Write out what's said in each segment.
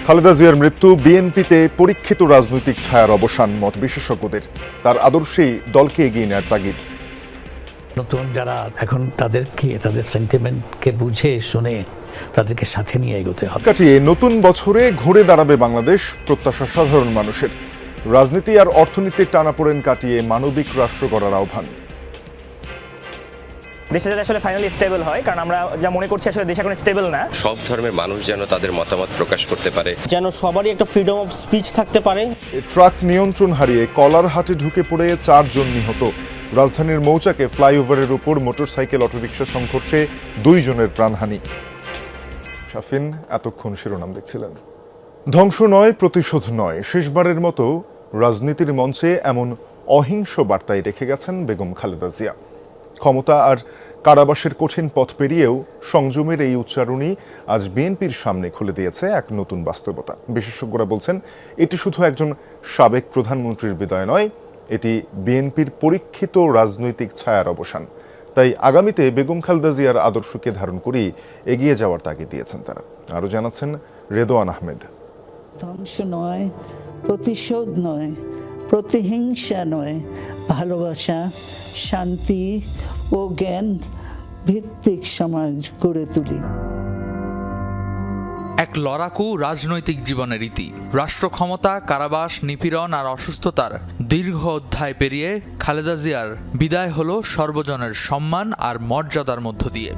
খালেদা জিয়ার মৃত্যু বিএনপিতে পরীক্ষিত রাজনৈতিক ছায়ার অবসান মত বিশেষজ্ঞদের। তার আদর্শেই দলকে এগিয়ে নেওয়ার তাগিদ। নতুন যারা এখন তাদের সেন্টিমেন্টকে বুঝে শুনে তাদেরকে সাথে নিয়ে এগোতে হবে। কাটিয়ে নতুন বছরে ঘুরে দাঁড়াবে বাংলাদেশ, প্রত্যাশা সাধারণ মানুষের। রাজনীতি আর অর্থনীতির টানাপোড়েন কাটিয়ে মানবিক রাষ্ট্র গড়ার আহ্বান। দেশে যাতে আসলে ফাইনালি স্টেবল হয়, কারণ আমরা যা মনে করছি আসলে দেশ এখন স্টেবল না। সব ধর্মের মানুষ যেন তাদের মতামত প্রকাশ করতে পারে, যেন সবারই একটা ফ্রিডম অফ স্পিচ থাকতে পারে। ট্রাক নিয়ন্ত্রণ হারিয়ে কলারহাটে ঢুকে পড়ে 4 জন নিহত। রাজধানীর মৌচাকে ফ্লাইওভারের উপর মোটরসাইকেল অটোরিকশা সংঘর্ষে 2 জনের প্রাণহানি। শাফিন এতক্ষণ শিরোনাম দেখছিলেন। ধ্বংস নয়, প্রতিশোধ নয়, শেষবারের মতো রাজনীতির মঞ্চে এমন অহিংস বার্তাই রেখে গেছেন বেগম খালেদা জিয়া। ক্ষমতা আর কারাবাসের কঠিন পথ পেরিয়েও সংযমের এই উচ্চারণই আজ বিএনপির সামনে খুলে দিয়েছে এক নতুন বাস্তবতা। বিশেষজ্ঞরা বলছেন, এটি শুধু একজন সাবেক প্রধানমন্ত্রীর বিদায় নয়, এটি বিএনপির পরীক্ষিত রাজনৈতিক ছায়ার অবসান। তাই আগামীতে বেগম খালেদা জিয়ার আদর্শকে ধারণ করেই এগিয়ে যাওয়ার তাগিদ দিয়েছেন তারা। আরও জানাচ্ছেন রেদওয়ান আহমেদ। ধ্বংস নয়, প্রতিশোধ নয়, প্রতিহিংসা নয়, ভালোবাসা, শান্তি ও জ্ঞান ভিত্তিক সমাজ গড়ে তুলি। এক লড়াকু রাজনৈতিক জীবনের রীতি। রাষ্ট্র ক্ষমতা, কারাবাস, নিপীড়ন আর অসুস্থতার দীর্ঘ অধ্যায় পেরিয়ে খালেদা জিয়ার বিদায় হলো সর্বজনের সম্মান আর মর্যাদার মধ্য দিয়ে।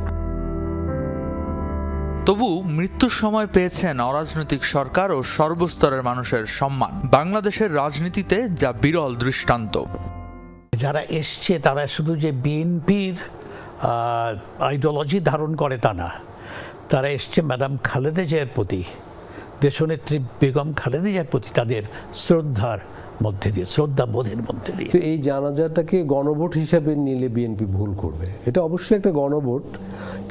তবু মৃত্যুর সময় পেয়েছেন অরাজনৈতিক সরকার ও সর্বস্তরের মানুষের সম্মান। বাংলাদেশের রাজনীতিতে যা বিরল দৃষ্টান্ত। যারা এসছে তারা শুধু যে বিএনপির আইডিওলজি ধারণ করে তা না, তারা এসছে ম্যাডাম খালেদা জিয়ার প্রতি, দেশনেত্রী বেগম খালেদা জিয়ার প্রতি তাদের শ্রদ্ধার মধ্যে দিয়ে, শ্রদ্ধা বোধের মধ্যে দিয়ে। তো এই জানাজাটাকে গণভোট হিসাবে নিলে বিএনপি ভুল করবে। এটা অবশ্যই একটা গণভোট,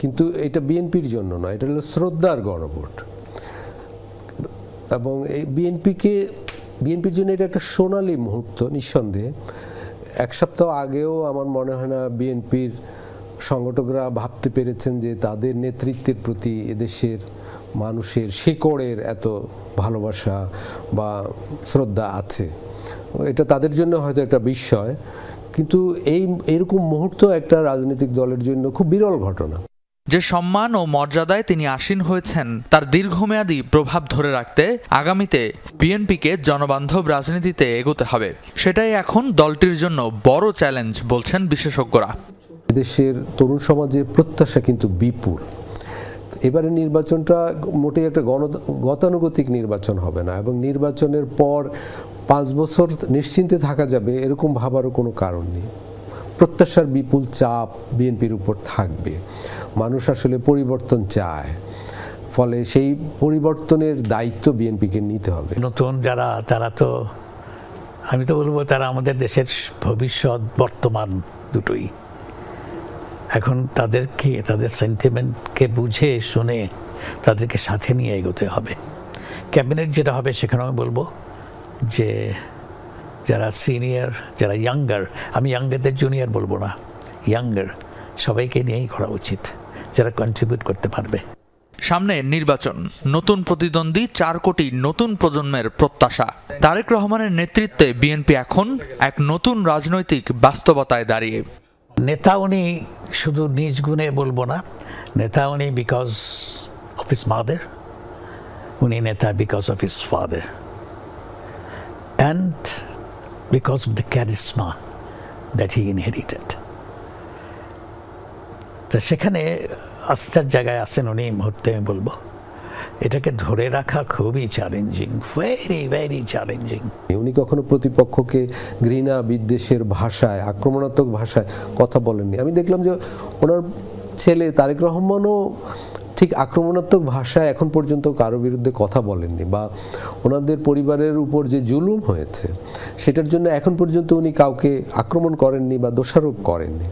কিন্তু এটা বিএনপির জন্য নয়, এটা হলো শ্রদ্ধার গণভোট। এবং এই বিএনপির জন্য এটা একটা সোনালী মুহূর্ত নিঃসন্দেহে। 1 সপ্তাহ আগেও আমার মনে হয় না বিএনপির সংগঠকরা ভাবতে পেরেছেন যে তাদের নেতৃত্বের প্রতি এদেশের মানুষের শিকড়ের এত ভালোবাসা বা শ্রদ্ধা আছে। এটা তাদের জন্য হয়তো একটা বিস্ময়, কিন্তু এইরকম মুহূর্ত একটা রাজনৈতিক দলের জন্য খুব বিরল ঘটনা। যে সম্মান ও মর্যাদায় তিনি আসীন হয়েছেন তার দীর্ঘমেয়াদী প্রভাব ধরে রাখতে আগামীতে বিএনপিকে জনবান্ধব রাজনীতিতে এগোতে হবে। সেটাই এখন দলটির জন্য বড় চ্যালেঞ্জ বলছেন বিশেষজ্ঞরা। দেশের তরুণ সমাজের প্রত্যাশা কিন্তু বিপুল। এবারে নির্বাচনটা মোটেই একটা গতানুগতিক নির্বাচন হবে না, এবং নির্বাচনের পর 5 বছর নিশ্চিন্তে থাকা যাবে এরকম ভাবারও কোনো কারণ নেই। প্রত্যাশার বিপুল চাপ বিএনপির উপর থাকবে। মানুষ আসলে পরিবর্তন চায়, ফলে সেই পরিবর্তনের দায়িত্ব বিএনপিকে নিতে হবে। নতুন যারা, তারা তো, আমি তো বলবো তারা আমাদের দেশের ভবিষ্যৎ, বর্তমান দুটোই। এখন তাদের সেন্টিমেন্টকে বুঝে শুনে তাদেরকে সাথে নিয়ে এগোতে হবে। ক্যাবিনেট যেটা হবে সেখানে আমি বলবো যে যারা সিনিয়র, যারা ইয়াঙ্গার, আমি ইয়াঙ্গারদের জুনিয়র বলবো না, ইয়াঙ্গার সবাইকে নিয়েই করা উচিত, যারা কন্ট্রিবিউট করতে পারবে। সামনে নির্বাচন, নতুন প্রতিদ্বন্দ্বী, 4 কোটি নতুন প্রজন্মের প্রত্যাশা। তারেক রহমানের নেতৃত্বে বিএনপি এখন এক নতুন রাজনৈতিক বাস্তবতায় দাঁড়িয়ে। নেতা উনি শুধু নিজ গুণে বলবো না, নেতা উনি বিকজ অফ হিজ মাদার, উনি নেতা because of his father, and because of the charisma that he inherited. তো সেখানে আস্থার জায়গায় আছেন উনি এই মুহূর্তে। আমি বলবো এটাকে ধরে রাখা খুবই চ্যালেঞ্জিং, ভেরি ভেরি চ্যালেঞ্জিং। উনি কখনো প্রতিপক্ষকে ঘৃণা বিদ্বেষের ভাষায়, আক্রমণাত্মক ভাষায় কথা বলেননি। আমি দেখলাম যে ওনার ছেলে তারেক রহমানও ঠিক আক্রমণাত্মক ভাষায় এখন পর্যন্ত কারো বিরুদ্ধে কথা বলেননি, বা ওনাদের পরিবারের উপর যে জুলুম হয়েছে সেটার জন্য এখন পর্যন্ত উনি কাউকে আক্রমণ করেননি বা দোষারোপ করেননি।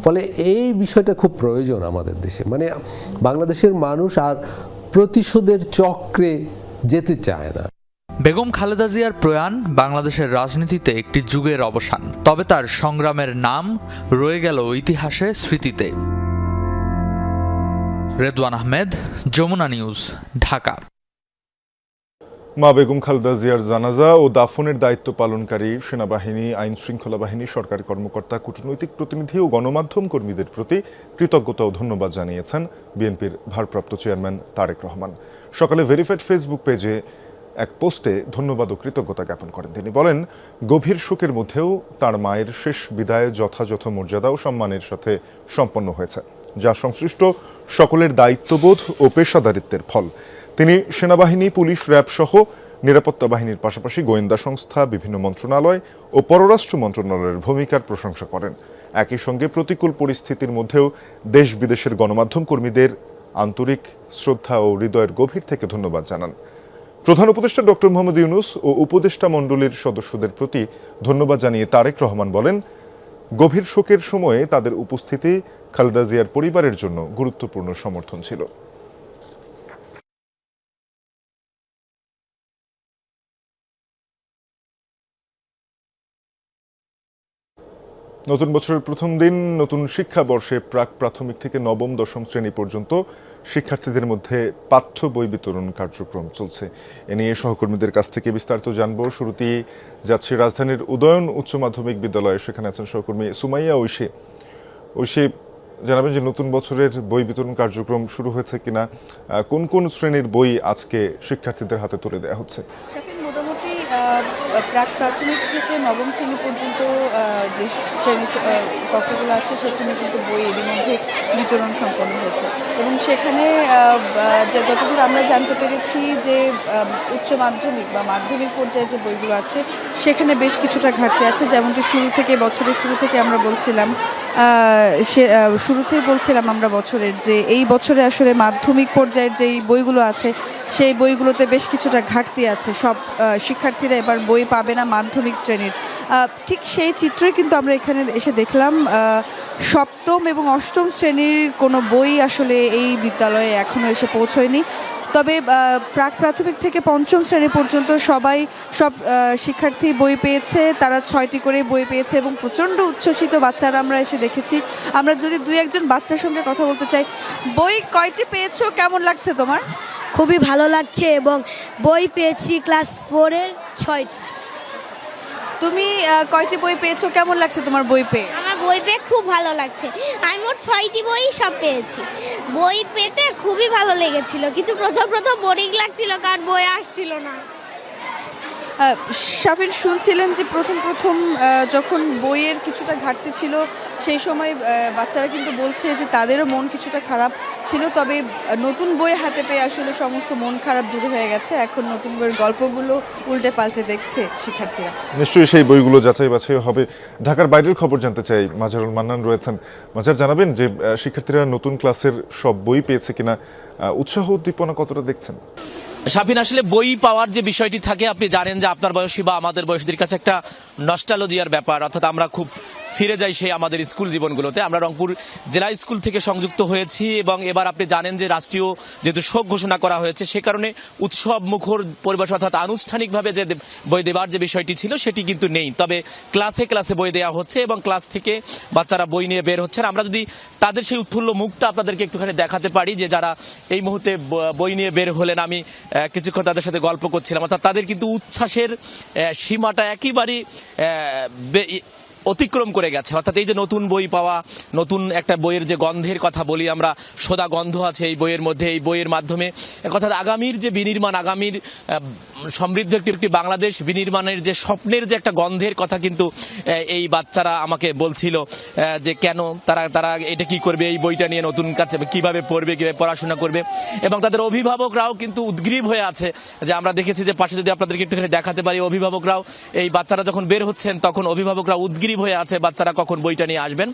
ফলে এই বিষয়টা খুব প্রয়োজন আমাদের দেশে। মানে বাংলাদেশের মানুষ আর প্রতিশোধের চক্রে যেতে চায় না। বেগম খালেদা জিয়ার প্রয়াণ বাংলাদেশের রাজনীতিতে একটি যুগের অবসান, তবে তার সংগ্রামের নাম রয়ে গেল ইতিহাসে, স্মৃতিতে। রেদওয়ান আহমেদ, যমুনা নিউজ, ঢাকা। মা বেগম খালেদা জিয়ার জানাজা ও দাফনের দায়িত্ব পালনকারী সেনাবাহিনী, আইন শৃঙ্খলা বাহিনী, সরকারি কর্মকর্তা, কূটনৈতিক প্রতিনিধি ও গণমাধ্যম কর্মীদের প্রতি কৃতজ্ঞতা ও ধন্যবাদ জানিয়েছেন বিএনপির ভারপ্রাপ্ত চেয়ারম্যান তারেক রহমান। সকালে ভেরিফাইড ফেসবুক পেজে এক পোস্টে ধন্যবাদ ও কৃতজ্ঞতা জ্ঞাপন করেন। তিনি বলেন, গভীর শোকের মধ্যেও তার মায়ের শেষ বিদায় যথাযথ মর্যাদা ও সম্মানের সাথে সম্পন্ন হয়েছে, যা সংশ্লিষ্ট সকলের দায়িত্ববোধ ও পেশাদারিত্বের ফল। তিনি সেনাবাহিনী, পুলিশ, র্যাব সহ নিরাপত্তা বাহিনীর পাশাপাশি গোয়েন্দা সংস্থা, বিভিন্ন মন্ত্রণালয় ও পররাষ্ট্র মন্ত্রণালয়ের ভূমিকার প্রশংসা করেন। একই সঙ্গে প্রতিকূল পরিস্থিতির মধ্যেও দেশ বিদেশের গণমাধ্যম কর্মীদের আন্তরিক শ্রদ্ধা ও হৃদয়ের গভীর থেকে ধন্যবাদ জানান। প্রধান উপদেষ্টা ডক্টর মোহাম্মদ ইউনূস ও উপদেষ্টা মণ্ডলীর সদস্যদের প্রতি ধন্যবাদ জানিয়ে তারেক রহমান বলেন, গভীর শোকের সময়ে তাদের উপস্থিতি খালেদা জিয়ার পরিবারের জন্য গুরুত্বপূর্ণ সমর্থন ছিল। নতুন বছরের প্রথম দিন, নতুন শিক্ষাবর্ষে প্রাক প্রাথমিক থেকে নবম দশম শ্রেণী পর্যন্ত শিক্ষার্থীদের মধ্যে পাঠ্য বই বিতরণ কার্যক্রম চলছে। এ নিয়ে সহকর্মীদের কাছ থেকে বিস্তারিত জানবো। শুরুতেই যাচ্ছে রাজধানীর উদয়ন উচ্চ মাধ্যমিক বিদ্যালয়ে, সেখানে আছেন সহকর্মী সুমাইয়া ঐশী। ঐশী, জানাবেন যে নতুন বছরের বই বিতরণ কার্যক্রম শুরু হয়েছে কিনা, কোন কোন শ্রেণীর বই আজকে শিক্ষার্থীদের হাতে তুলে দেওয়া হচ্ছে? মোটামুটি প্রাক প্রাথমিক থেকে নবম শ্রেণী পর্যন্ত যে শ্রেণী কক্ষগুলো আছে সেখানে কিন্তু বই এর মধ্যে বিতরণ সম্পন্ন হয়েছে এবং সেখানে যতদূর আমরা জানতে পেরেছি যে উচ্চ মাধ্যমিক বা মাধ্যমিক পর্যায়ে যে বইগুলো আছে সেখানে বেশ কিছুটা ঘাটতি আছে। যেমনটি বছরের শুরু থেকে আমরা বলছিলাম আমরা বছরের যে এই বছরে আসলে মাধ্যমিক পর্যায়ের যেই বইগুলো আছে সেই বইগুলোতে বেশ কিছুটা ঘাটতি আছে। সব শিক্ষার্থীরা এবার বই পাবে না মাধ্যমিক শ্রেণীর। ঠিক সেই চিত্রই কিন্তু আমরা এখানে এসে দেখলাম। সপ্তম এবং অষ্টম শ্রেণীর কোনো বই আসলে এই বিদ্যালয়ে এখনও এসে পৌঁছয়নি। তবে প্রাক প্রাথমিক থেকে পঞ্চম শ্রেণী পর্যন্ত সব শিক্ষার্থী বই পেয়েছে। তারা 6টি করে বই পেয়েছে এবং প্রচণ্ড উচ্ছ্বসিত বাচ্চারা আমরা এসে দেখেছি। আমরা যদি 2-1 বাচ্চার সঙ্গে কথা বলতে চাই, বই কয়টি পেয়েছো, কেমন লাগছে তোমার? খুবই ভালো লাগছে এবং বই পেয়েছি ক্লাস 4-এর 6টি। তুমি কয়টি বই পেয়েছো, কেমন লাগছে তোমার বই পেয়ে? আমার বই পেয়ে খুব ভালো লাগছে। আমি মোট 6টি বই সব পেয়েছি। বই পেতে খুবই ভালো লেগেছিল, কিন্তু প্রথম বোরিং লাগছিল কারণ বই আসছিল না। শাফিন, শুনছিলেন যে প্রথম যখন বইয়ের কিছুটা ঘাটতি ছিল সেই সময় বাচ্চারা কিন্তু বলছে যে তাদেরও মন কিছুটা খারাপ ছিল। তবে নতুন বই হাতে পেয়ে আসলে সমস্ত মন খারাপ দূর হয়ে গেছে। এখন নতুন বইয়ের গল্পগুলো উল্টে পাল্টে দেখছে শিক্ষার্থীরা। নিশ্চয়ই সেই বইগুলো যাচাই বাছাই হবে। ঢাকার বাইরের খবর জানতে চাই, মাজারুল মান্নান রয়েছেন। মাজার, জানাবেন যে শিক্ষার্থীরা নতুন ক্লাসের সব বই পেয়েছে কিনা, উৎসাহ উদ্দীপনা কতটা দেখছেন? শাফিন, আসলে বই পাওয়ার যে বিষয়টি থাকে, আপনি জানেন যে আপনার বয়সী বা আমাদের বয়সীদের কাছে একটা নস্টালজিয়ার ব্যাপার, অর্থাৎ আমরা খুব ফিরে যাই সেই আমাদের স্কুল জীবনগুলোতে। আমরা রংপুর জেলা স্কুল থেকে সংযুক্ত হয়েছি এবং এবার আপনি জানেন যে রাষ্ট্রীয় যেহেতু শোক ঘোষণা করা হয়েছে সে কারণে উৎসব মুখর পরিবেশ, অর্থাৎ আনুষ্ঠানিকভাবে যে বই দেওয়ার যে বিষয়টি ছিল সেটি কিন্তু নেই। তবে ক্লাসে ক্লাসে বই দেওয়া হচ্ছে এবং ক্লাস থেকে বাচ্চারা বই নিয়ে বের হচ্ছেন। আমরা যদি তাদের সেই উৎফুল্ল মুখটা আপনাদেরকে একটুখানি দেখাতে পারি, যে যারা এই মুহূর্তে বই নিয়ে বের হলেন, আমি কিছুক্ষণ তাদের সাথে গল্প করছিলাম, অর্থাৎ তাদের কিন্তু উচ্ছ্বাসের সীমাটা একেবারেই অতিক্রম করে গেছে। অর্থাৎ এই যে নতুন বই পাওয়া, নতুন একটা বইয়ের যে গন্ধের কথা বলি আমরা, সোদা গন্ধ আছে এই বইয়ের মধ্যে, এই বইয়ের মাধ্যমে অর্থাৎ আগামীর যে বিনির্মাণ, আগামীর সমৃদ্ধ একটি বাংলাদেশ বিনির্মাণের যে স্বপ্নের যে একটা গন্ধের কথা কিন্তু এই বাচ্চারা আমাকে বলছিল যে কেন তারা এটা কি করবে, এই বইটা নিয়ে নতুন কাজ কিভাবে পড়বে, কিভাবে পড়াশোনা করবে। এবং তাদের অভিভাবকরাও কিন্তু উদ্গ্রীব হয়ে আছে। যে আমরা দেখেছি যে পাশে যদি আপনাদেরকে একটুখানি দেখাতে পারি, অভিভাবকরাও এই বাচ্চারা যখন বের হচ্ছেন তখন অভিভাবকরা উদ্গ্রীব হয়ে আছে বাচ্চারা কখন বইটা নিয়ে আসবেন।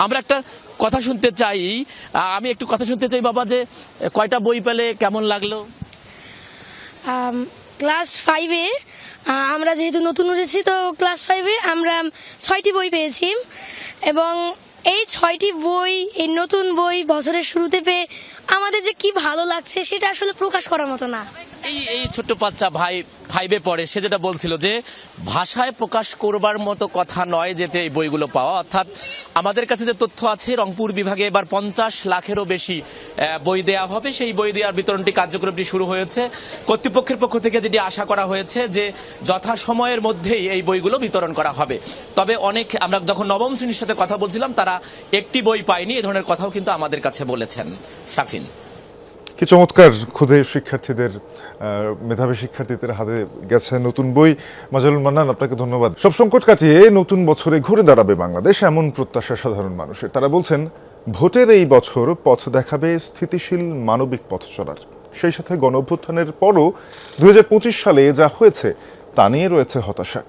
আমরা একটা কথা শুনতে চাই, আমি একটু কথা শুনতে চাই বাবা, যে কয়টা বই পেলে, কেমন লাগলো? ক্লাস 5-এ আমরা যেহেতু নতুন উঠেছি, তো ক্লাস 5-এ আমরা 6টি বই পেয়েছি এবং এই 6টি বই, এই নতুন বই বছরের শুরুতে পেয়ে আমাদের যে কি ভালো লাগছে সেটা আসলে প্রকাশ করার মতো না। এই ছোট্ট বাচ্চা 5-এ পড়ে, সে যেটা বলছিল যে ভাষায় প্রকাশ করবার মতো কথা নয় যেতে এই বইগুলো পাওয়া। অর্থাৎ আমাদের কাছে যে তথ্য আছে, রংপুর বিভাগে এবার 50 লাখেরও বেশি বই দেয়া হবে। সেই বই দেওয়ার বিতরণটি কার্যক্রমটি শুরু হয়েছে। কর্তৃপক্ষের পক্ষ থেকে যেটি আশা করা হয়েছে যে যথাসময়ের মধ্যেই এই বইগুলো বিতরণ করা হবে। তবে অনেক, আমরা যখন নবম শ্রেণীর সাথে কথা বলছিলাম, তারা একটি বই পায়নি, এ ধরনের কথাও কিন্তু আমাদের কাছে বলেছেন। শাফিন, কি চমৎকার, ক্ষুদে শিক্ষার্থীদের, মেধাবী শিক্ষার্থীদের হাতে গেছে নতুন বই। মাজারুল মান্নান, আপনাকে ধন্যবাদ। সব সংকট কাটিয়ে নতুন বছরে ঘুরে দাঁড়াবে বাংলাদেশ, এমন প্রত্যাশা সাধারণ মানুষের। তারা বলছেন ভোটের এই বছর পথ দেখাবে স্থিতিশীল মানবিক পথ চলার। সেই সাথে গণ অভ্যুত্থানের পরও 2025 সালে যা হয়েছে তা নিয়ে রয়েছে হতাশা।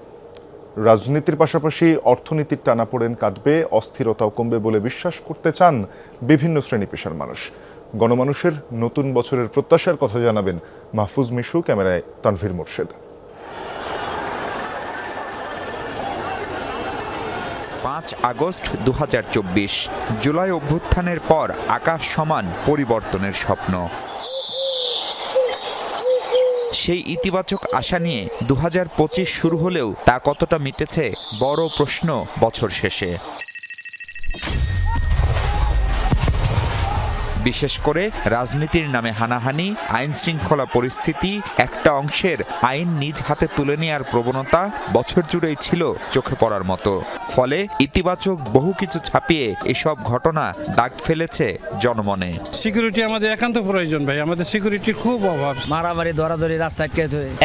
রাজনীতির পাশাপাশি অর্থনীতির টানাপোড়েন কাটবে, অস্থিরতাও কমবে বলে বিশ্বাস করতে চান বিভিন্ন শ্রেণী পেশার মানুষ। গণমানুষের নতুন বছরের প্রত্যাশার কথা জানাবেন মাহফুজ মিশু, ক্যামেরায় তানভীর মোর্শেদ। 5 আগস্ট 2024, জুলাই অভ্যুত্থানের পর আকাশ সমান পরিবর্তনের স্বপ্ন। সেই ইতিবাচক আশা নিয়ে 2025 শুরু হলেও তা কতটা মিটেছে বড় প্রশ্ন বছর শেষে। বিশেষ করে রাজনীতির নামে হানাহানি, আইন শৃঙ্খলা পরিস্থিতি, একটা অংশের আইন নিজ হাতে তুলে নেওয়ার প্রবণতা বছর জুড়েই ছিল চোখে পড়ার মতো। ফলে ইতিবাচক বহু কিছু ছাপিয়ে এসব ঘটনা দাগ ফেলেছে জনমনে। সিকিউরিটি আমাদের একান্ত প্রয়োজন ভাই, আমাদের সিকিউরিটির খুব অভাব। মারামারি, ধরাধরি, রাস্তায়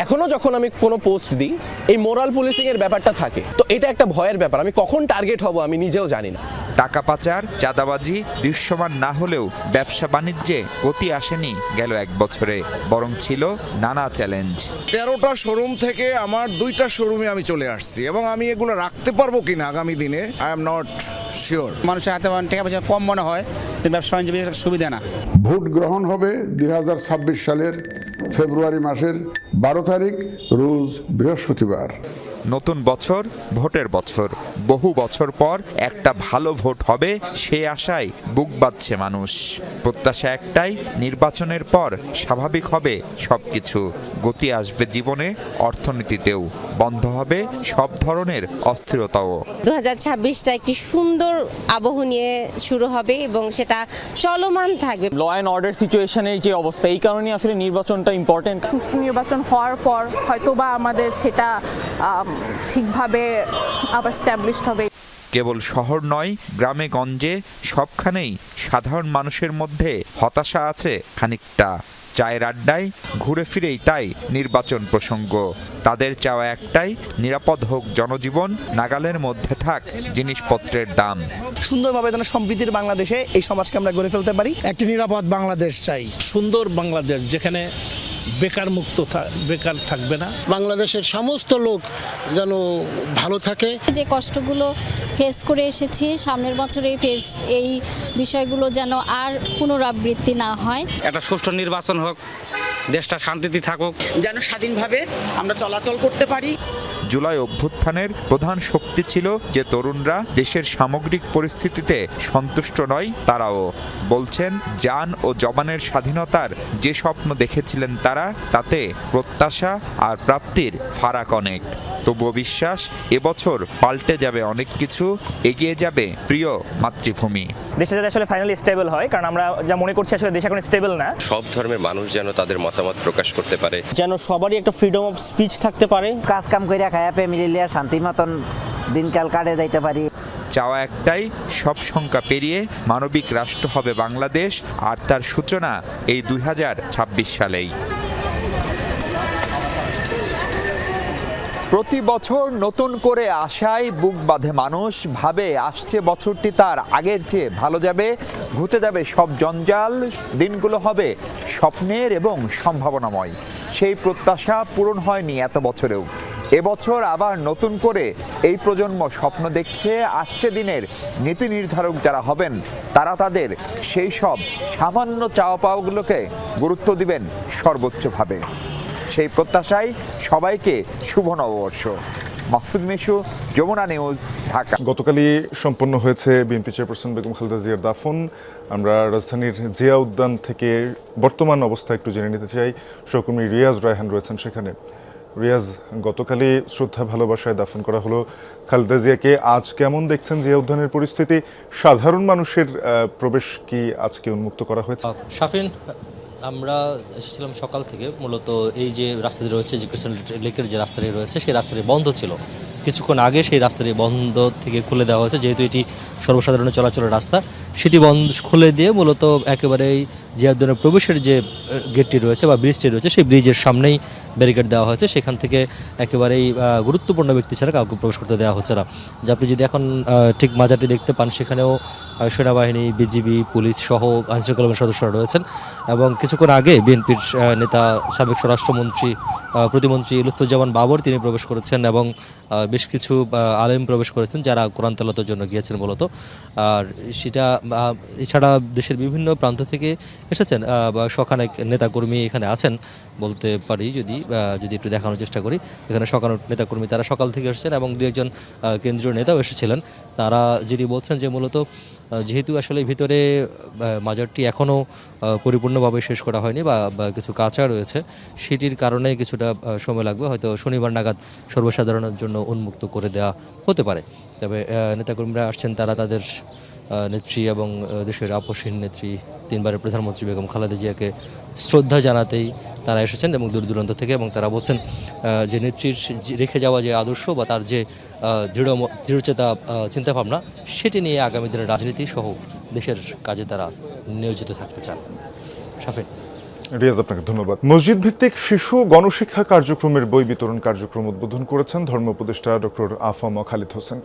এখনো যখন আমি কোনো পোস্ট দিই, এই মোরাল পুলিশিং এর ব্যাপারটা থাকে, তো এটা একটা ভয়ের ব্যাপার। আমি কখন টার্গেট হব আমি নিজেও জানি না। টাকা পাচার, চাঁদাবাজি দৃশ্যমান না হলেও ব্যবসা বাণিজ্যে গতি আসেনি গেল এক বছরে, বরং ছিল নানা চ্যালেঞ্জ। 13টা শোরুম থেকে আমার 2টা শোরুমে আমি চলে আসছি, এবং আমি এগুলো রাখতে পারবো কিনা আগামী দিনে আই এম নট শিওর। মানুষের হাতে টাকা পয়সা কম মনে হয়, ব্যবসা বাণিজ্য সুবিধা না। ভোট গ্রহণ হবে 2026 সালের ফেব্রুয়ারি মাসের 12 তারিখ, রোজ বৃহস্পতিবার। নতুন বছর, ভোটের বছর। বহু বছর পর একটা ভালো ভোট হবে, সে আশায় বুক বাঁধছে মানুষ। প্রত্যাশা একটাই, নির্বাচনের পর স্বাভাবিক হবে সবকিছু। গতি আসবে জীবনে, অর্থনীতিতেও। বন্ধ হবে সব ধরনের অস্থিরতাও। 2026টা একটি সুন্দর আবহ নিয়ে শুরু হবে এবং সেটা চলমান থাকবে। ল অ্যান্ড অর্ডার সিচুয়েশনের যে অবস্থা, এই কারণে আসলে নির্বাচনটা ইম্পর্টেন্ট। সুষ্ঠু নির্বাচন হওয়ার পর হয়তোবা আমাদের সেটা ঠিকভাবে আবার স্ট্যাবলিশড হবে। কেবল শহর নয়, গ্রামে গঞ্জে সবখানেই সাধারণ মানুষের মধ্যে হতাশা আছে খানিকটা। চায়ের আড্ডায় ঘুরে ফিরেই তাই নির্বাচন প্রসঙ্গ। তাদের চাওয়া একটাই, নিরাপদ হোক জনজীবন, নাগালের মধ্যে থাক জিনিসপত্রের দাম। সুন্দরভাবে যেন সমৃদ্ধির বাংলাদেশে এই সমাজকে আমরা গড়ে ফেলতে পারি। একটি নিরাপদ বাংলাদেশ চাই, সুন্দর বাংলাদেশ, যেখানে বেকার মুক্ত, বেকার থাকবে না। বাংলাদেশের সমস্ত লোক যেন ভালো থাকে। যে কষ্টগুলো ফেস করে এসেছি, সামনের বছর এই বিষয়গুলো যেন আর পুনরাবৃত্তি না হয়। একটা সুষ্ঠু নির্বাচন হোক, দেশটা শান্তিতে থাকুক, যেন স্বাধীনভাবে আমরা চলাচল করতে পারি। জুলাই অভ্যুত্থানের প্রধান শক্তি ছিল যে তরুণরা দেশের সামগ্রিক পরিস্থিতিতে সন্তুষ্ট নয় তারাও। বলছেন জান ও জবানের স্বাধীনতার যে স্বপ্ন দেখেছিলেন তারা, তাতে প্রত্যাশা আর প্রাপ্তির ফারাক অনেক। তবুও বিশ্বাস এবছর পাল্টে যাবে অনেক কিছু, এগিয়ে যাবে প্রিয় মাতৃভূমি। দেশে যাতে আসলে ফাইনালি স্টেবল হয়, কারণ আমরা যা মনে করছি আসলে দেশ এখন স্টেবল না। সব ধর্মের মানুষ যেন তাদের মতামত প্রকাশ করতে পারে, যেন সবারই একটা ফ্রিডম অফ স্পিচ থাকতে পারে। কাজ কাম করে খায়া ফ্যামিলি লিয়া শান্তি মতন দিনকাল কাটে যাইতে পারি। চাওয়া একটাই, সব শঙ্কা পেরিয়ে মানবিক রাষ্ট্র হবে বাংলাদেশ, আর তার সূচনা এই 2026 সালেই। প্রতি বছর নতুন করে আশায় বুক বাঁধে মানুষ, ভাবে আসছে বছরটি তার আগের চেয়ে ভালো যাবে, ঘুচে যাবে সব জঞ্জাল, দিনগুলো হবে স্বপ্নের এবং সম্ভাবনাময়। সেই প্রত্যাশা পূরণ হয়নি এত বছরেও। এবছর আবার নতুন করে এই প্রজন্ম স্বপ্ন দেখছে, আসছে দিনের নীতি নির্ধারক যারা হবেন তারা তাদের সেই সব সামান্য চাওয়া পাওয়াগুলোকে গুরুত্ব দিবেন সর্বোচ্চভাবে। সেই প্রত্যাশায় সবাইকে শুভ নববর্ষ। মাহফুজ মিশু, যমুনা নিউজ, ঢাকা। গতকালই সম্পন্ন হয়েছে বিএনপি চেয়ারপারসন বেগম খালেদা জিয়ার দাফন। আমরা রাজধানীর জিয়া উদ্যান থেকে বর্তমান অবস্থা একটু জেনে নিতে চাই। সহকর্মী রিয়াজ রায়হান রয়েছেন সেখানে। রিয়াজ, গতকালই শ্রদ্ধা ভালোবাসায় দাফন করা হলো খালেদা জিয়াকে। আজ কেমন দেখছেন জিয়া উদ্যানের পরিস্থিতি? সাধারণ মানুষের প্রবেশ কি আজকে উন্মুক্ত করা হয়েছে? শাফিন, আমরা এসেছিলাম সকাল থেকে। মূলত এই যে রাস্তাটি রয়েছে, যে ক্রিস্টাল লেকের যে রাস্তাটি রয়েছে, সেই রাস্তাটি বন্ধ ছিল। কিছুক্ষণ আগে সেই রাস্তাটি বন্ধ থেকে খুলে দেওয়া হয়েছে, যেহেতু এটি সর্বসাধারণের চলাচলের রাস্তা। সেটি খুলে দিয়ে মূলত একেবারেই জিয়া উদ্যানের প্রবেশের যে গেটটি রয়েছে বা ব্রিজটি রয়েছে, সেই ব্রিজের সামনেই ব্যারিকেড দেওয়া হয়েছে। সেখান থেকে একেবারেই গুরুত্বপূর্ণ ব্যক্তি ছাড়া কাউকে প্রবেশ করতে দেওয়া হচ্ছে না। যে আপনি যদি এখন ঠিক মাজারটি দেখতে পান, সেখানেও সেনাবাহিনী, বিজিবি, পুলিশ সহ আইনশৃঙ্খলা বাহিনীর সদস্যরা রয়েছেন। এবং কিছুক্ষণ আগে বিএনপির নেতা, সাবেক স্বরাষ্ট্রমন্ত্রী, প্রতিমন্ত্রী লুৎফুজ্জামান বাবর তিনি প্রবেশ করেছেন এবং বেশ কিছু আলেম প্রবেশ করেছেন, যারা কোরআন তেলাওয়াতের জন্য গিয়েছেন মূলত। আর সেটা এছাড়া দেশের বিভিন্ন প্রান্ত থেকে এসেছেন শখানেক নেতাকর্মী এখানে আছেন বলতে পারি, যদি একটু দেখানোর চেষ্টা করি। এখানে শখানেক নেতাকর্মী তারা সকাল থেকে এসেছেন এবং দু একজন কেন্দ্রীয় নেতাও এসেছিলেন। তারা যেটি বলছেন যে মূলত যেহেতু আসলে ভিতরে মাজারটি এখনও পরিপূর্ণভাবে শেষ করা হয়নি বা কিছু কাঁচা রয়েছে, সেটির কারণে কিছুটা সময় লাগবে। হয়তো শনিবার নাগাদ সর্বসাধারণের জন্য উন্মুক্ত করে দেওয়া হতে পারে। তবে নেতাকর্মীরা আসছেন, তারা তাদের নেত্রী এবং দেশের আপসহীন নেত্রী, তিনবারের প্রধানমন্ত্রী বেগম খালেদা জিয়াকে শ্রদ্ধা জানাতেই তারা এসেছেন এবং দূর দূরান্ত থেকে। এবং তারা বলছেন যে নেত্রীর রেখে যাওয়া যে আদর্শ বা তার যে দৃঢ়চেতা চিন্তাভাবনা, সেটি নিয়ে আগামী দিনের রাজনীতি সহ দেশের কাজে তারা নিয়োজিত থাকতে চান। শাফিন। রিয়াজ, আপনাকে ধন্যবাদ। মসজিদ ভিত্তিক শিশু গণশিক্ষা কার্যক্রমের বই বিতরণ কার্যক্রম উদ্বোধন করেছেন ধর্ম উপদেষ্টা ডক্টর আফম খালিদ হোসেন।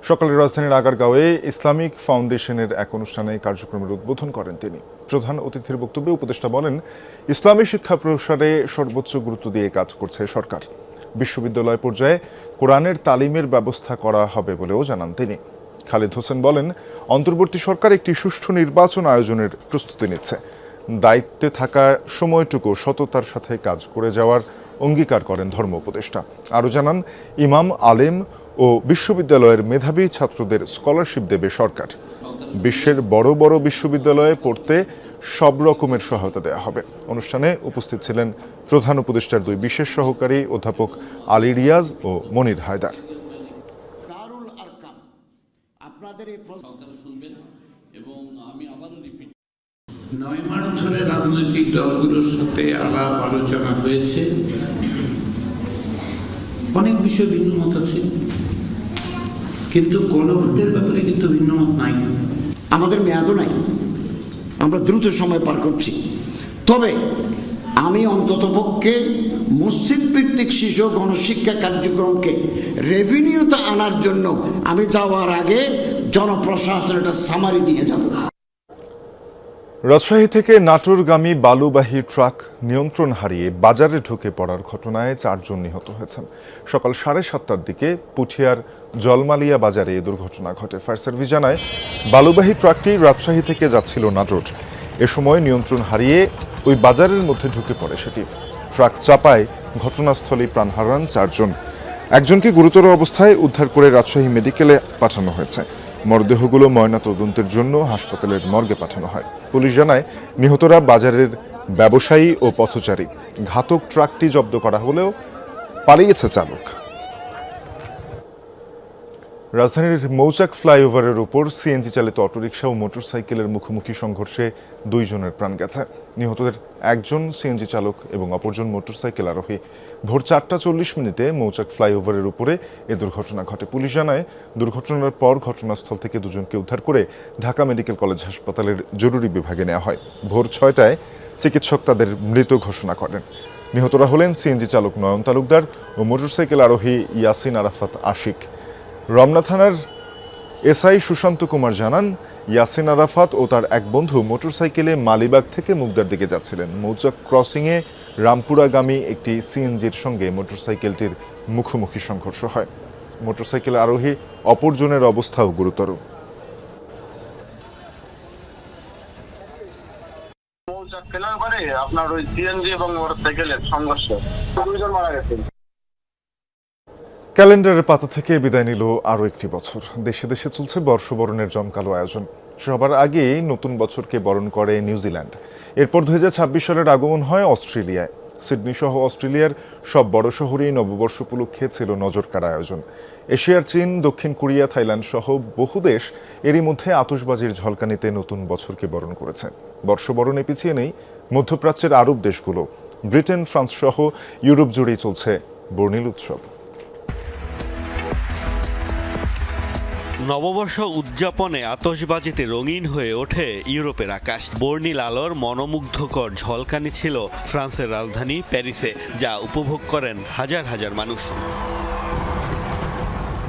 সকালে রাজধানীর আগারগাঁওয়ে ইসলামিক ফাউন্ডেশনের এক অনুষ্ঠানে কার্যক্রমের উদ্বোধন করেন তিনি। প্রধান অতিথির বক্তব্যে উপদেষ্টা বলেন, ইসলামী শিক্ষা প্রসারে সর্বোচ্চ গুরুত্ব দিয়ে কাজ করছে সরকার। বিশ্ববিদ্যালয় পর্যায়ে কোরআনের তালিমের ব্যবস্থা করা হবে বলেও জানান তিনি। খালিদ হোসেন বলেন, অন্তর্বর্তী সরকার একটি সুষ্ঠু নির্বাচন আয়োজনের প্রস্তুতি নিচ্ছে। দায়িত্বে থাকা সময়টুকু সততার সাথে কাজ করে যাওয়ার অঙ্গীকার করেন ধর্ম উপদেষ্টা। আরও জানান, ইমাম, আলেম ও বিশ্ববিদ্যালয়ের মেধাবী ছাত্রদের স্কলারশিপ দেবে সরকার। বিশ্বের বড় বড় বিশ্ববিদ্যালয়ে পড়তে সব রকমের সহায়তা দেওয়া হবে। অনুষ্ঠানে উপস্থিত ছিলেন প্রধান উপদেষ্টার দুই বিশেষ সহকারী অধ্যাপক আলী রিয়াজ ও মনির হায়দার। এবং আমি আবারও রিপিট, 9 মাস ধরে রাজনৈতিক দলগুলোর সাথে আলাপ আলোচনা হয়েছে। অনেক বিষয় ভিন্নমত আছে, কিন্তু গণভোটের ব্যাপারে কিন্তু ভিন্নমত নাই। আমাদের মেয়াদও নাই, আমরা দ্রুত সময় পার করছি। তবে আমি অন্ততপক্ষে মসজিদ ভিত্তিক শিশু গণশিক্ষা কার্যক্রমকে রেভিনিউতে আনার জন্য আমি যাওয়ার আগে জনপ্রশাসনের একটা সামারি দিয়ে যাব। রাজশাহী থেকে নাটোরগামী বালুবাহী ট্রাক নিয়ন্ত্রণ হারিয়ে বাজারে ঢুকে পড়ার ঘটনায় 4 জন নিহত হয়েছেন। সকাল 7:30টার দিকে পুঠিয়ার জলমালিয়া বাজারে এ দুর্ঘটনা ঘটে। ফায়ার সার্ভিস জানায়, বালুবাহী ট্রাকটি রাজশাহী থেকে যাচ্ছিল নাটোর। এ সময় নিয়ন্ত্রণ হারিয়ে ওই বাজারের মধ্যে ঢুকে পড়ে সেটি। ট্রাক চাপায় ঘটনাস্থলেই প্রাণ হারান 4 জন। একজনকে গুরুতর অবস্থায় উদ্ধার করে রাজশাহী মেডিকেলে পাঠানো হয়েছে। মরদেহগুলো ময়নাতদন্তের জন্য হাসপাতালের মর্গে পাঠানো হয়। পুলিশ জানায়, নিহতরা বাজারের ব্যবসায়ী ও পথচারী। ঘাতক ট্রাকটি জব্দ করা হলেও পালিয়েছে চালক। রাজধানীর মৌচাক ফ্লাইওভারের উপর সিএনজি চালিত অটোরিকশা ও মোটরসাইকেলের মুখোমুখি সংঘর্ষে 2 জনের প্রাণ গেছে। নিহতদের একজন সিএনজি চালক এবং অপরজন মোটরসাইকেল আরোহী। ভোর 4:40 মৌচাক ফ্লাইওভারের উপরে এ দুর্ঘটনা ঘটে। পুলিশ জানায়, দুর্ঘটনার পর ঘটনাস্থল থেকে 2 জনকে উদ্ধার করে ঢাকা মেডিকেল কলেজ হাসপাতালের জরুরি বিভাগে নেওয়া হয়। ভোর 6টায় চিকিৎসক তাদের মৃত ঘোষণা করেন। নিহতরা হলেন সিএনজি চালক নয়ন তালুকদার ও মোটরসাইকেল আরোহী ইয়াসিন আরাফাত আশিক। রমনা থানার এসআই সুশান্ত কুমার জানান, ইয়াসিন আরাফাত ও তার এক বন্ধু মোটরসাইকেলে মালিবাগ থেকে মুগদার দিকে যাচ্ছিলেন। মৌচাক ক্রসিংয়ে রামপুরাগামী একটি সিএনজির সঙ্গে মোটরসাইকেলটির মুখোমুখি সংঘর্ষ হয়। মোটরসাইকেল আরোহী অপরজনের অবস্থাও গুরুতর। আপনার ওই সিএনজি এবং মোটরসাইকেলের সংঘর্ষ, 2 জন মারা গেছে। ক্যালেন্ডারের পাতা থেকে বিদায় নিল আরও একটি বছর। দেশে দেশে চলছে বর্ষবরণের জমকালো আয়োজন। সবার আগেই নতুন বছরকে বরণ করে নিউজিল্যান্ড। এরপর 2026 সালের আগমন হয় অস্ট্রেলিয়ায়। সিডনি সহ অস্ট্রেলিয়ার সব বড় শহরেই নববর্ষ উপলক্ষে ছিল নজরকাড়া আয়োজন। এশিয়ার চীন, দক্ষিণ কোরিয়া, থাইল্যান্ড সহ বহু দেশ এরই মধ্যে আতশবাজির ঝলকানিতে নতুন বছরকে বরণ করেছে। বর্ষবরণে পিছিয়ে নেই মধ্যপ্রাচ্যের আরব দেশগুলো। ব্রিটেন, ফ্রান্স সহ ইউরোপ জুড়েই চলছে বর্ণিল উৎসব। নববর্ষ উদযাপনে আতশবাজিতে রঙিন হয়ে ওঠে ইউরোপের আকাশ। বর্ণিল আলোর মনোমুগ্ধকর ঝলকানি ছিল ফ্রান্সের রাজধানী প্যারিসে, যা উপভোগ করেন হাজার হাজার মানুষ।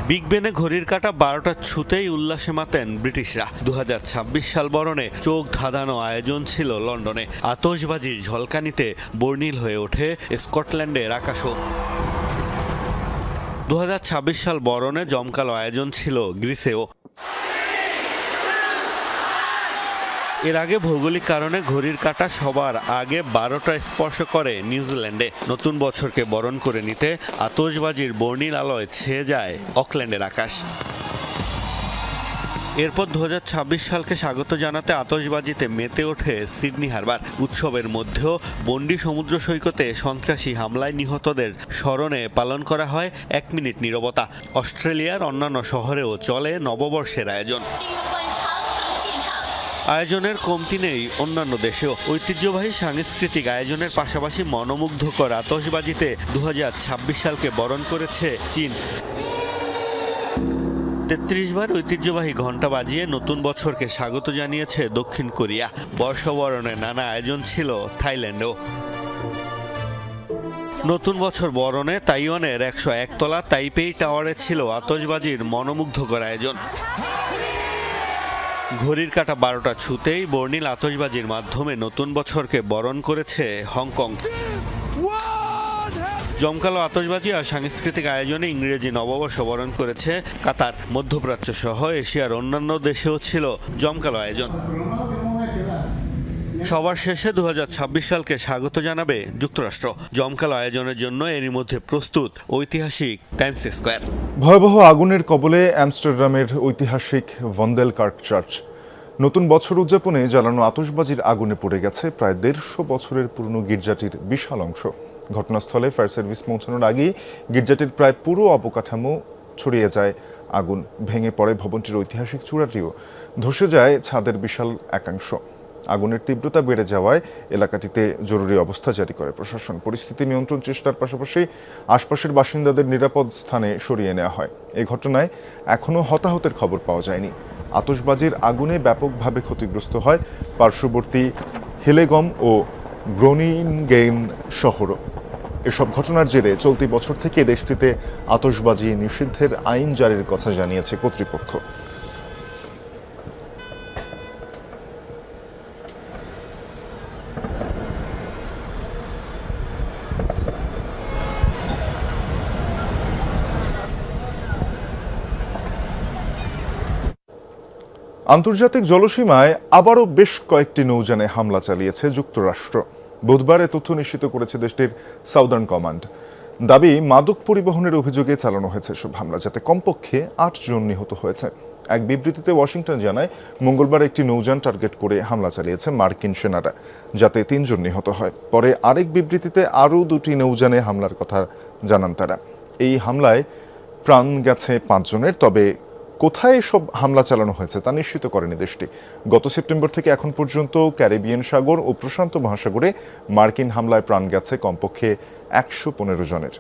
বিগ বেনে ঘড়ির কাঁটা 12টা ছুতেই উল্লাসে মাতেন ব্রিটিশরা। 2026 সাল বরণে চোখ ধাঁধানো আয়োজন ছিল লন্ডনে। আতশবাজির ঝলকানিতে বর্ণিল হয়ে ওঠে স্কটল্যান্ডের আকাশও। 2026 সাল বরণে জমকালো আয়োজন ছিল গ্রিসেও। এর আগে ভৌগোলিক কারণে ঘড়ির কাঁটা সবার আগে 12টা স্পর্শ করে নিউজিল্যান্ডে। নতুন বছরকে বরণ করে নিতে আতশবাজির বর্ণিল আলোয় ছেয়ে যায় অকল্যান্ডের আকাশ। এরপর 2026 সালকে স্বাগত জানাতে আতশবাজিতে মেতে ওঠে সিডনি হারবার। উৎসবের মধ্যেও বন্ডি সমুদ্র সৈকতে সন্ত্রাসী হামলায় নিহতদের স্মরণে পালন করা হয় 1 মিনিট নীরবতা। অস্ট্রেলিয়ার অন্যান্য শহরেও চলে নববর্ষের আয়োজন। আয়োজনের কমতি নেই অন্যান্য দেশেও। ঐতিহ্যবাহী সাংস্কৃতিক আয়োজনের পাশাপাশি মনোমুগ্ধকর আতশবাজিতে 2026 সালকে বরণ করেছে চীন। 33 বার ঐতিহ্যবাহী ঘণ্টা বাজিয়ে নতুন বছরকে স্বাগত জানিয়েছে দক্ষিণ কোরিয়া। বর্ষবরণে নানা আয়োজন ছিল থাইল্যান্ডেও। নতুন বছর বরণে তাইওয়ানের 101 তলা তাইপেই টাওয়ারে ছিল আতশবাজির মনোমুগ্ধকর আয়োজন। ঘড়ির কাঁটা 12টা ছুতেই বর্ণিল আতশবাজির মাধ্যমে নতুন বছরকে বরণ করেছে হংকং। জমকালো আতশবাজি আর সাংস্কৃতিক আয়োজনে ইংরেজি নববর্ষ বরণ করেছে কাতার। মধ্যপ্রাচ্য সহ এশিয়ার অন্যান্য দেশেও ছিল জমকালো আয়োজন। সবার শেষে 2026 সালকে স্বাগত জানাবে যুক্তরাষ্ট্র। জমকালো আয়োজনের জন্য এরই মধ্যে প্রস্তুত ঐতিহাসিক টাইমস স্কয়ার। ভয়াবহ আগুনের কবলে আমস্টারডামের ঐতিহাসিক ভন্ডেলকার্ক চার্চ। নতুন বছর উদযাপনে জ্বালানো আতশবাজির আগুনে পড়ে গেছে প্রায় 150 বছরের পুরনো গির্জাটির বিশাল অংশ। ঘটনাস্থলে ফায়ার সার্ভিস পৌঁছানোর আগেই গির্জাটির প্রায় পুরো অবকাঠামো ছড়িয়ে যায় আগুন। ভেঙে পড়ে ভবনটির ঐতিহাসিক চূড়াটিও, ধসে যায় ছাদের বিশাল একাংশ। আগুনের তীব্রতা বেড়ে যাওয়ায় এলাকাটিতে জরুরি অবস্থা জারি করে প্রশাসন। পরিস্থিতি নিয়ন্ত্রণ চেষ্টার পাশাপাশি আশপাশের বাসিন্দাদের নিরাপদ স্থানে সরিয়ে নেওয়া হয়। এই ঘটনায় এখনও হতাহতের খবর পাওয়া যায়নি। আতশবাজির আগুনে ব্যাপকভাবে ক্ষতিগ্রস্ত হয় পার্শ্ববর্তী হিলেগম ও গ্রোনিনগেন শহরও। এসব ঘটনার জেরে চলতি বছর থেকে দেশটিতে আতশবাজি নিষিদ্ধের আইন জারির কথা জানিয়েছে কর্তৃপক্ষ। আন্তর্জাতিক জলসীমায় আবারও বেশ কয়েকটি নৌযানে হামলা চালিয়েছে যুক্তরাষ্ট্র। বুধবার এ তথ্য নিশ্চিত করেছে দেশটির সাউদার্ন কমান্ড। দাবি, মাদক পরিবহনের অভিযোগে চালানো হয়েছে সব হামলা, যাতে কমপক্ষে 8 জন নিহত হয়েছে। এক বিবৃতিতে ওয়াশিংটন জানায়, মঙ্গলবার একটি নৌযান টার্গেট করে হামলা চালিয়েছে মার্কিন সেনারা, যাতে 3 জন নিহত হয়। পরে আরেক বিবৃতিতে আরও 2টি নৌযানে হামলার কথা জানান তারা। এই হামলায় প্রাণ গেছে 5 জনের। তবে কোথায় সব হামলা চালানো হয়েছে তা নিশ্চিত করেনি দেশটি। গত সেপ্টেম্বর থেকে এখন পর্যন্ত ক্যারিবিয়ান সাগর ও প্রশান্ত মহাসাগরে মার্কিন হামলায় প্রাণ গেছে কমপক্ষে 115 জনের।